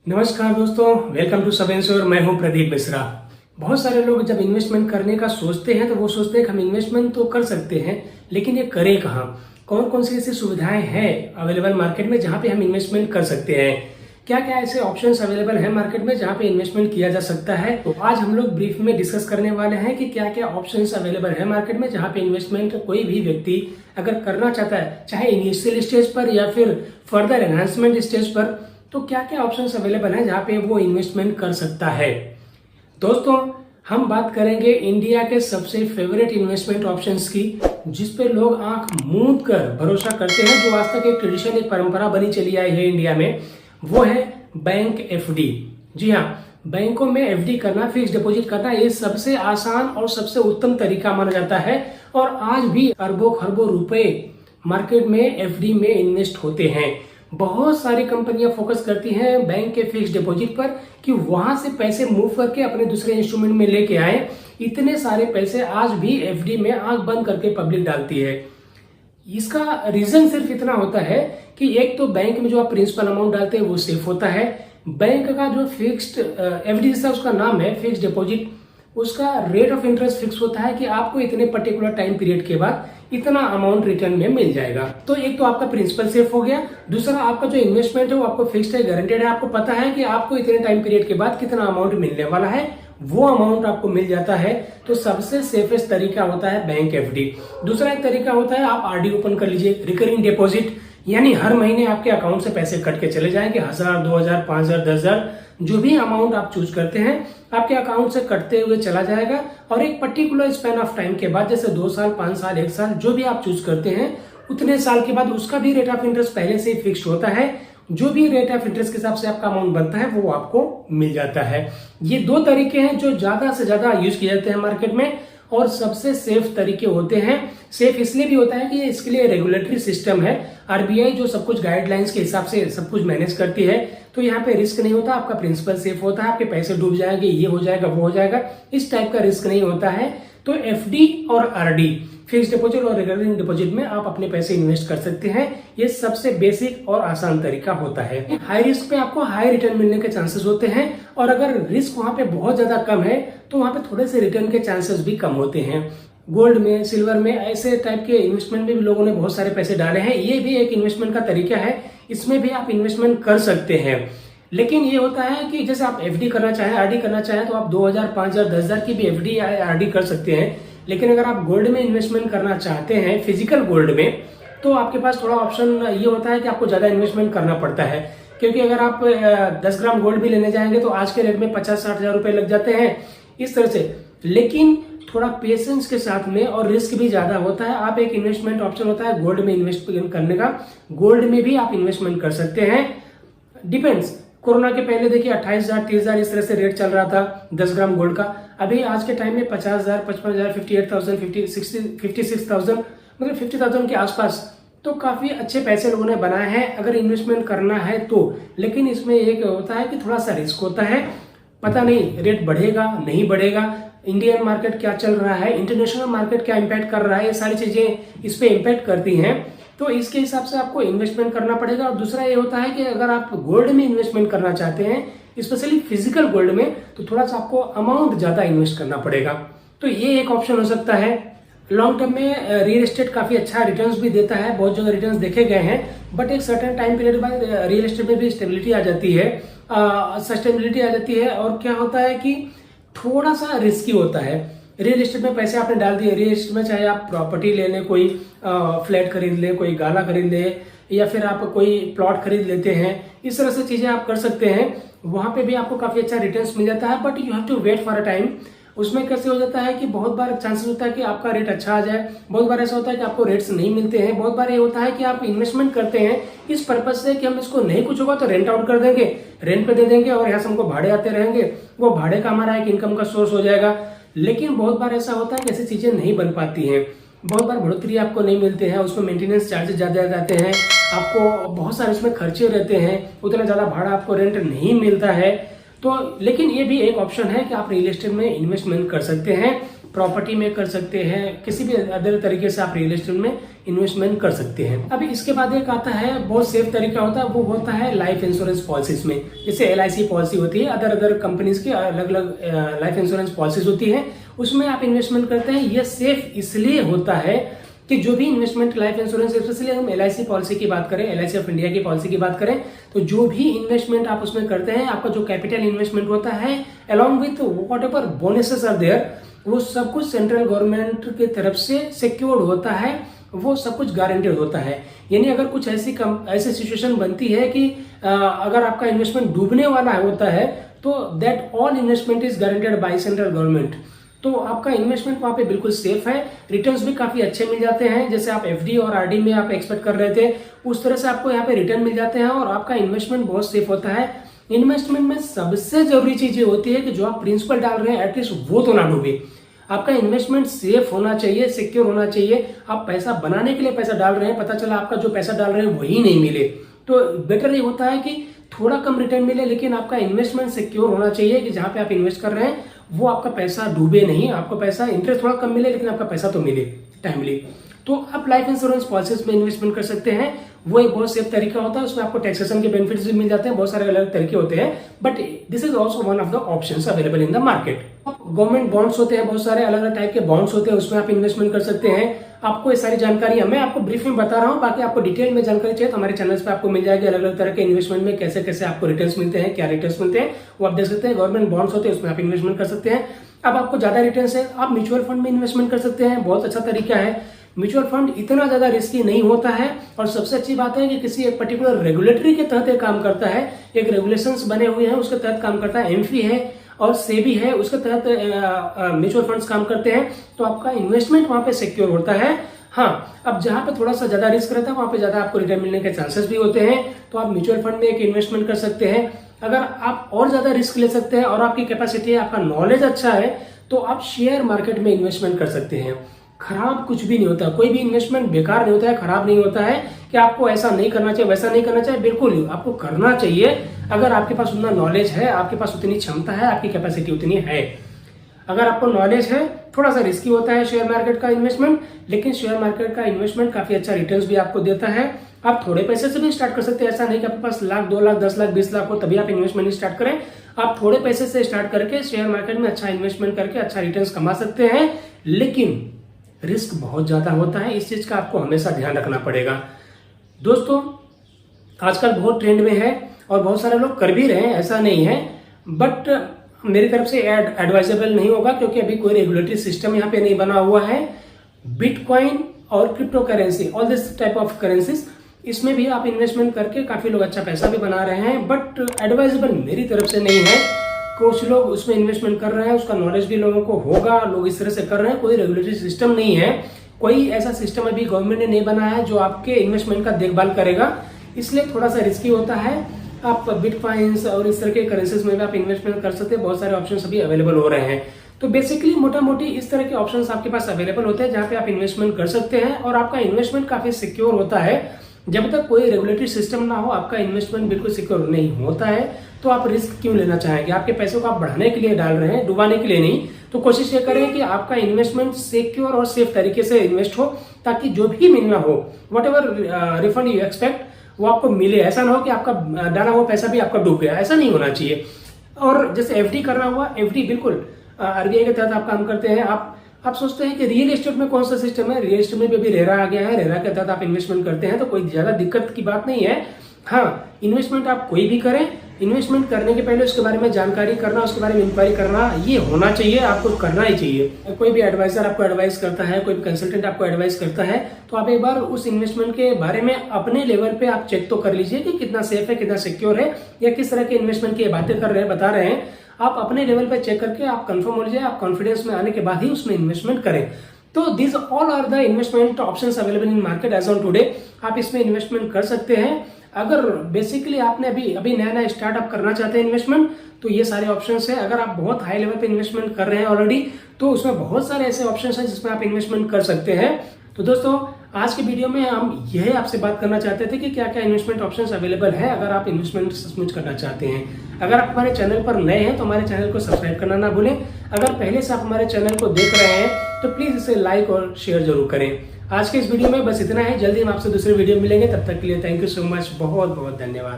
नमस्कार दोस्तों, welcome to सब इंश्योर। मैं हूं प्रदीप मिश्रा। बहुत सारे लोग जब इन्वेस्टमेंट करने का सोचते हैं तो वो सोचते हैं कि हम इन्वेस्टमेंट तो कर सकते हैं, लेकिन ये करें कहाँ, कौन कौन सी ऐसी सुविधाएं हैं अवेलेबल मार्केट में जहां पे हम इन्वेस्टमेंट कर सकते हैं, क्या क्या ऐसे ऑप्शंस अवेलेबल हैं मार्केट में जहां पे इन्वेस्टमेंट किया जा सकता है। तो आज हम लोग ब्रीफ में डिस्कस करने वाले हैं कि क्या क्या ऑप्शंस अवेलेबल है मार्केट में जहां पे इन्वेस्टमेंट कोई भी व्यक्ति अगर करना चाहता है, चाहे इनिशियल स्टेज पर या फिर फर्दर एनहांसमेंट स्टेज पर, तो क्या क्या ऑप्शंस अवेलेबल हैं जहां पे वो इन्वेस्टमेंट कर सकता है। दोस्तों, हम बात करेंगे इंडिया के सबसे फेवरेट इन्वेस्टमेंट ऑप्शंस की, जिस पे लोग आंख मूंद कर भरोसा करते हैं, जो आज तक एक ट्रेडिशन, एक परंपरा बनी चली आई है इंडिया में। वो है बैंक एफडी। जी हाँ, बैंकों में एफडी करना, फिक्स डिपॉजिट करना, ये सबसे आसान और सबसे उत्तम तरीका माना जाता है। और आज भी अरबों खरबों रुपए मार्केट में एफडी में इन्वेस्ट होते हैं। बहुत सारी कंपनियां फोकस करती हैं बैंक के फिक्स डिपॉजिट पर कि वहां से पैसे मूव करके अपने दूसरे इंस्ट्रूमेंट में लेके आए। इतने सारे पैसे आज भी एफडी में आंख बंद करके पब्लिक डालती है। इसका रीजन सिर्फ इतना होता है कि एक तो बैंक में जो आप प्रिंसिपल अमाउंट डालते हैं वो सेफ होता है। बैंक का जो फिक्स्ड एफडी है, उसका नाम है फिक्स डिपॉजिट, उसका रेट ऑफ इंटरेस्ट फिक्स होता है कि आपको इतने पर्टिकुलर टाइम पीरियड के बाद इतना अमाउंट रिटर्न में मिल जाएगा। तो एक तो आपका प्रिंसिपल सेफ हो गया, दूसरा आपका जो इन्वेस्टमेंट है वो आपको फिक्स्ड है, गारंटेड है। आपको पता है कि आपको इतने टाइम पीरियड के बाद कितना अमाउंट मिलने वाला है, वो अमाउंट आपको मिल जाता है। तो सबसे सेफेस्ट तरीका होता है बैंक एफडी। दूसरा एक तरीका होता है आप आरडी ओपन कर लीजिए, रिकरिंग डिपॉजिट, यानी हर महीने आपके अकाउंट से पैसे कट के चले जाएंगे। 1000, 2000, 5000, 10000, जो भी अमाउंट आप चूज करते हैं आपके अकाउंट से कटते हुए चला जाएगा। और एक पर्टिकुलर स्पैन ऑफ टाइम के बाद, जैसे 2 साल, 5 साल, 1 साल, जो भी आप चूज करते हैं, उतने साल के बाद उसका भी रेट ऑफ इंटरेस्ट पहले से ही फिक्स होता है। जो भी रेट ऑफ इंटरेस्ट के हिसाब से आपका अमाउंट बनता है वो आपको मिल जाता है। ये 2 तरीके हैं जो ज्यादा से ज्यादा यूज किए जाते हैं मार्केट में और सबसे सेफ तरीके होते हैं। सेफ इसलिए भी होता है कि इसके लिए रेगुलेटरी सिस्टम है, आरबीआई जो सब कुछ गाइडलाइंस के हिसाब से सब कुछ मैनेज करती है। तो यहाँ पे रिस्क नहीं होता, आपका प्रिंसिपल सेफ होता है, आपके पैसे डूब जाएंगे, ये हो जाएगा, वो हो जाएगा, इस टाइप का रिस्क नहीं होता है। तो एफडी और आरडी, फिक्स डिपॉजिट और रिकरिंग डिपॉजिट में आप अपने पैसे इन्वेस्ट कर सकते हैं। ये सबसे बेसिक और आसान तरीका होता है। हाई रिस्क पे आपको हाई रिटर्न मिलने के चांसेस होते हैं, और अगर रिस्क वहां पे बहुत ज्यादा कम है तो वहां पे थोड़े से रिटर्न के चांसेस भी कम होते हैं। गोल्ड में, सिल्वर में, ऐसे टाइप के इन्वेस्टमेंट में भी लोगों ने बहुत सारे पैसे डाले हैं। ये भी एक इन्वेस्टमेंट का तरीका है, इसमें भी आप इन्वेस्टमेंट कर सकते हैं। लेकिन ये होता है कि जैसे आप एफडी करना चाहें, आरडी करना चाहें, तो आप 2000, 5000, 10000 की भी एफडी या आरडी कर सकते हैं। लेकिन अगर आप गोल्ड में इन्वेस्टमेंट करना चाहते हैं, फिजिकल गोल्ड में, तो आपके पास थोड़ा ऑप्शन ये होता है कि आपको ज्यादा इन्वेस्टमेंट करना पड़ता है। क्योंकि अगर आप 10 ग्राम गोल्ड भी लेने जाएंगे तो आज के रेट में 50-60 हजार रुपए लग जाते हैं, इस तरह से। लेकिन थोड़ा पेशेंस के साथ में, और रिस्क भी ज्यादा होता है। आप एक इन्वेस्टमेंट ऑप्शन होता है गोल्ड में इन्वेस्ट करने का, गोल्ड में भी आप इन्वेस्टमेंट कर सकते हैं। डिपेंड्स, कोरोना के पहले देखिए 28,000, 30,000 इस तरह से रेट चल रहा था 10 ग्राम गोल्ड का। अभी आज के टाइम में 50,000, 55,000, 58,000, 56,000, मतलब 50,000 के आसपास। तो काफी अच्छे पैसे लोगों ने बनाए हैं अगर इन्वेस्टमेंट करना है तो। लेकिन इसमें एक होता है कि थोड़ा सा रिस्क होता है, पता नहीं रेट बढ़ेगा नहीं बढ़ेगा, इंडियन मार्केट क्या चल रहा है, इंटरनेशनल मार्केट क्या इंपैक्ट कर रहा है, ये सारी चीजें इस पे इंपैक्ट करती हैं। तो इसके हिसाब से आपको इन्वेस्टमेंट करना पड़ेगा। और दूसरा ये होता है कि अगर आप गोल्ड में इन्वेस्टमेंट करना चाहते हैं, स्पेशली फिजिकल गोल्ड में, तो थोड़ा सा आपको अमाउंट ज्यादा इन्वेस्ट करना पड़ेगा। तो ये एक ऑप्शन हो सकता है। लॉन्ग टर्म में रियल एस्टेट काफी अच्छा रिटर्न्स भी देता है, बहुत जगह रिटर्न्स देखे गए हैं। बट एक सर्टेन टाइम पीरियड बाद रियल एस्टेट में भी स्टेबिलिटी आ जाती है, सस्टेनेबिलिटी आ जाती है। और क्या होता है कि थोड़ा सा रिस्की होता है। रियल एस्टेट में पैसे आपने डाल दिए, रियल एस्टेट में चाहे आप प्रॉपर्टी ले लें, कोई फ्लैट खरीद ले, कोई गाला खरीद ले, या फिर आप कोई प्लॉट खरीद लेते हैं, इस तरह से चीजें आप कर सकते हैं। वहां पे भी आपको काफी अच्छा रिटर्न्स मिल जाता है, but you have to wait for a time. उसमें कैसे हो जाता है कि बहुत बार चांसेस होता है कि आपका रेट अच्छा आ जाए, बहुत बार ऐसा होता है कि आपको रेट्स नहीं मिलते हैं, बहुत बार ये होता है कि आप इन्वेस्टमेंट करते हैं इस पर्पज से कि हम इसको नहीं कुछ होगा तो रेंट आउट कर देंगे, रेंट पे दे देंगे, और यहाँ से हमको भाड़े आते रहेंगे, वो भाड़े का हमारा एक इनकम का सोर्स हो जाएगा। लेकिन बहुत बार ऐसा होता है कि ऐसी चीजें नहीं बन पाती हैं, बहुत बार बढ़ोतरी आपको नहीं मिलते हैं, उसमें मेंटेनेंस चार्जेस ज्यादा जाते हैं, आपको बहुत सारे उसमें खर्चे रहते हैं, उतना ज्यादा भाड़ा आपको रेंट नहीं मिलता है। तो लेकिन ये भी एक ऑप्शन है कि आप रियल एस्टेट में इन्वेस्टमेंट कर सकते हैं। प्रॉपर्टी में कर सकते हैं, किसी भी अदर तरीके से आप रियल एस्टेट में इन्वेस्टमेंट कर सकते हैं। अभी इसके बाद एक आता है बहुत सेफ तरीका होता है, वो होता है लाइफ इंश्योरेंस पॉलिसीज में। जैसे LIC पॉलिसी होती है, अदर कंपनीज की अलग अलग लाइफ इंश्योरेंस पॉलिसीज होती है, उसमें आप इन्वेस्टमेंट करते हैं। यह सेफ इसलिए होता है कि जो भी इन्वेस्टमेंट लाइफ इंश्योरेंस, स्पेशली हम LIC पॉलिसी की बात करें, LIC ऑफ इंडिया की पॉलिसी की बात करें, तो जो भी इन्वेस्टमेंट आप उसमें करते हैं, आपका जो कैपिटल इन्वेस्टमेंट होता है along with whatever bonuses are there, वो सब कुछ सेंट्रल गवर्नमेंट की तरफ से सिक्योर्ड होता है, वो सब कुछ गारंटेड होता है। यानी अगर कुछ ऐसी सिचुएशन बनती है कि अगर आपका इन्वेस्टमेंट डूबने वाला होता है, तो that all investment is guaranteed by central government. तो आपका इन्वेस्टमेंट वहां पे बिल्कुल सेफ है, रिटर्न्स भी काफी अच्छे मिल जाते हैं। जैसे आप FD और RD में आप एक्सपेक्ट कर रहे थे, उस तरह से आपको यहाँ पे रिटर्न मिल जाते हैं और आपका इन्वेस्टमेंट बहुत सेफ होता है। इन्वेस्टमेंट में सबसे जरूरी चीज ये होती है कि जो आप प्रिंसिपल डाल रहे हैं एटलीस्ट वो तो ना डूबे। आपका इन्वेस्टमेंट सेफ होना चाहिए, सिक्योर होना चाहिए। आप पैसा बनाने के लिए पैसा डाल रहे हैं, पता चला आपका जो पैसा डाल रहे हैं वही नहीं मिले, तो बेटर ये होता है कि थोड़ा कम रिटर्न मिले, लेकिन आपका इन्वेस्टमेंट सिक्योर होना चाहिए कि जहां पे आप इन्वेस्ट कर रहे हैं वो आपका पैसा डूबे नहीं, आपको पैसा इंटरेस्ट थोड़ा कम मिले लेकिन आपका पैसा तो मिले टाइमली। तो आप लाइफ इंश्योरेंस पॉलिसीज में इन्वेस्टमेंट कर सकते हैं, वो एक बहुत सेफ तरीका होता है। उसमें आपको टैक्सेशन के बेनिफिट्स भी मिल जाते हैं, बहुत सारे अलग तरीके होते हैं, but this is also one of the options available in the market. Government bonds होते हैं, बहुत सारे अलग अलग टाइप के बॉन्ड्स होते हैं, उसमें आप इन्वेस्टमेंट कर सकते हैं। आपको ये सारी जानकारी मैं आपको ब्रीफ में बता रहा हूँ, बाकी आपको डिटेल में जानकारी चाहिए तो हमारे चैनल्स पे आपको मिल जाएगी। अलग अलग तरह के इन्वेस्टमेंट में कैसे कैसे आपको रिटर्न्स मिलते हैं, क्या रिटर्न्स मिलते हैं, वो आप देख सकते हैं। गवर्नमेंट बॉन्ड्स होते हैं, उसमें आप इन्वेस्टमेंट कर सकते हैं। अब आपको ज्यादा रिटर्न्स है, आप म्यूचुअल फंड में इन्वेस्टमेंट कर सकते हैं, बहुत अच्छा तरीका है। म्यूचुअल फंड इतना ज्यादा रिस्की नहीं होता है, और सबसे अच्छी बात है कि किसी एक पर्टिकुलर रेगुलेटरी के तहत ये काम करता है, एक रेगुलेशंस बने हुए हैं उसके तहत काम करता है। एमफी है और सेबी है, उसके तहत म्यूचुअल फंड्स काम करते हैं, तो आपका इन्वेस्टमेंट वहां पे सिक्योर होता है। हाँ, अब जहां पे थोड़ा सा ज्यादा रिस्क रहता है वहां पे ज्यादा आपको रिटर्न मिलने के चांसेस भी होते हैं, तो आप म्यूचुअल फंड में एक इन्वेस्टमेंट कर सकते हैं। अगर आप और ज्यादा रिस्क ले सकते हैं और आपकी कैपेसिटी है, आपका नॉलेज अच्छा है, तो आप शेयर मार्केट में इन्वेस्टमेंट कर सकते हैं। खराब कुछ भी नहीं होता, कोई भी इन्वेस्टमेंट बेकार नहीं होता है, खराब नहीं होता है कि आपको ऐसा नहीं करना चाहिए, वैसा नहीं करना चाहिए, बिल्कुल आपको करना चाहिए। अगर आपके पास उतना नॉलेज है, आपके पास उतनी क्षमता है, आपकी कैपेसिटी उतनी है। अगर आपको नॉलेज है, थोड़ा सा रिस्की होता है शेयर मार्केट का इन्वेस्टमेंट, लेकिन शेयर मार्केट का इन्वेस्टमेंट काफी अच्छा रिटर्न्स भी आपको देता है। आप थोड़े पैसे से भी स्टार्ट कर सकते हैं, ऐसा नहीं कि आपके पास लाख, 2 लाख, 10 लाख, 20 लाख हो तभी आप इन्वेस्टमेंट स्टार्ट करें। आप थोड़े पैसे से स्टार्ट करके शेयर मार्केट में अच्छा इन्वेस्टमेंट करके अच्छा रिटर्न्स कमा सकते हैं, लेकिन रिस्क बहुत ज्यादा होता है, इस चीज का आपको हमेशा ध्यान रखना पड़ेगा। दोस्तों, आजकल बहुत ट्रेंड में है और बहुत सारे लोग कर भी रहे हैं, ऐसा नहीं है, बट मेरी तरफ से एडवाइजेबल नहीं होगा, क्योंकि अभी कोई रेगुलेटरी सिस्टम यहाँ पे नहीं बना हुआ है। बिटकॉइन और crypto currency, all this type of currencies, इसमें भी आप इन्वेस्टमेंट करके काफी लोग अच्छा पैसा भी बना रहे हैं, बट एडवाइजेबल मेरी तरफ से नहीं है। कुछ लोग उसमें इन्वेस्टमेंट कर रहे हैं, उसका नॉलेज भी लोगों को होगा, लोग इस तरह से कर रहे हैं। कोई रेगुलेटरी सिस्टम नहीं है, कोई ऐसा सिस्टम अभी गवर्नमेंट ने नहीं बनाया है जो आपके इन्वेस्टमेंट का देखभाल करेगा, इसलिए थोड़ा सा रिस्की होता है। आप बिटकॉइंस और इस तरह के करेंसीज में भी आप इन्वेस्टमेंट कर सकते हैं, बहुत सारे ऑप्शंस अभी अवेलेबल हो रहे हैं। तो बेसिकली मोटा मोटी इस तरह के ऑप्शंस आपके पास अवेलेबल होते हैं जहां पे आप इन्वेस्टमेंट कर सकते हैं, और आपका इन्वेस्टमेंट काफी सिक्योर होता है। जब तक कोई रेगुलेटरी सिस्टम ना हो, आपका इन्वेस्टमेंट बिल्कुल सिक्योर नहीं होता है, तो आप रिस्क क्यों लेना चाहेंगे? आपके पैसों को आप बढ़ाने के लिए डाल रहे हैं, डुबाने के लिए नहीं। तो कोशिश ये करें कि आपका इन्वेस्टमेंट सिक्योर और सेफ तरीके से इन्वेस्ट हो, ताकि जो भी मिलना हो, what ever refund you expect, वो आपको मिले। ऐसा ना हो कि आपका डाला हुआ पैसा भी आपका डूब गया, ऐसा नहीं होना चाहिए। और जैसे FD करना हुआ, FD बिल्कुल RBI के तहत आप काम करते हैं। आप सोचते हैं कि रियल एस्टेट में कौन सा सिस्टम है, रियल एस्टेट में भी अभी रेरा आ गया है, रेरा के तहत आप इन्वेस्टमेंट करते हैं, तो कोई ज्यादा दिक्कत की बात नहीं है। हाँ, इन्वेस्टमेंट आप कोई भी करें, इन्वेस्टमेंट करने के पहले उसके बारे में जानकारी करना, उसके बारे में इंक्वायरी करना, ये होना चाहिए, आपको करना ही चाहिए। कोई भी एडवाइजर आपको एडवाइस करता है, कोई भी कंसल्टेंट आपको एडवाइस करता है, तो आप एक बार उस इन्वेस्टमेंट के बारे में अपने लेवल पे आप चेक तो कर लीजिए कि कितना सेफ है, कितना सिक्योर है, या किस तरह के इन्वेस्टमेंट की बातें कर रहे हैं, बता रहे हैं। आप अपने लेवल पे चेक करके आप कंफर्म हो लीजिए, आप कॉन्फिडेंस में आने के बाद ही उसमें इन्वेस्टमेंट करें। तो this all are the investment options available in market as on today. आप इसमें इन्वेस्टमेंट कर सकते हैं। अगर बेसिकली आपने अभी नया स्टार्टअप करना चाहते हैं इन्वेस्टमेंट, तो ये सारे ऑप्शंस है। अगर आप बहुत हाई लेवल पे इन्वेस्टमेंट कर रहे हैं ऑलरेडी, तो उसमें बहुत सारे ऐसे ऑप्शंस हैं जिसमें आप इन्वेस्टमेंट कर सकते हैं। तो दोस्तों, आज के वीडियो में हम यह आपसे बात करना चाहते थे कि क्या क्या इन्वेस्टमेंट ऑप्शंस अवेलेबल है अगर आप इन्वेस्टमेंट सचमुच करना चाहते हैं। अगर आप हमारे चैनल पर नए हैं तो हमारे चैनल को सब्सक्राइब करना ना भूलें। अगर पहले से आप हमारे चैनल को देख रहे हैं तो प्लीज इसे लाइक और शेयर जरूर करें। आज के इस वीडियो में बस इतना है। जल्दी हम आपसे दूसरे वीडियो मिलेंगे। तब तक के लिए थैंक यू सो मच। बहुत बहुत धन्यवाद।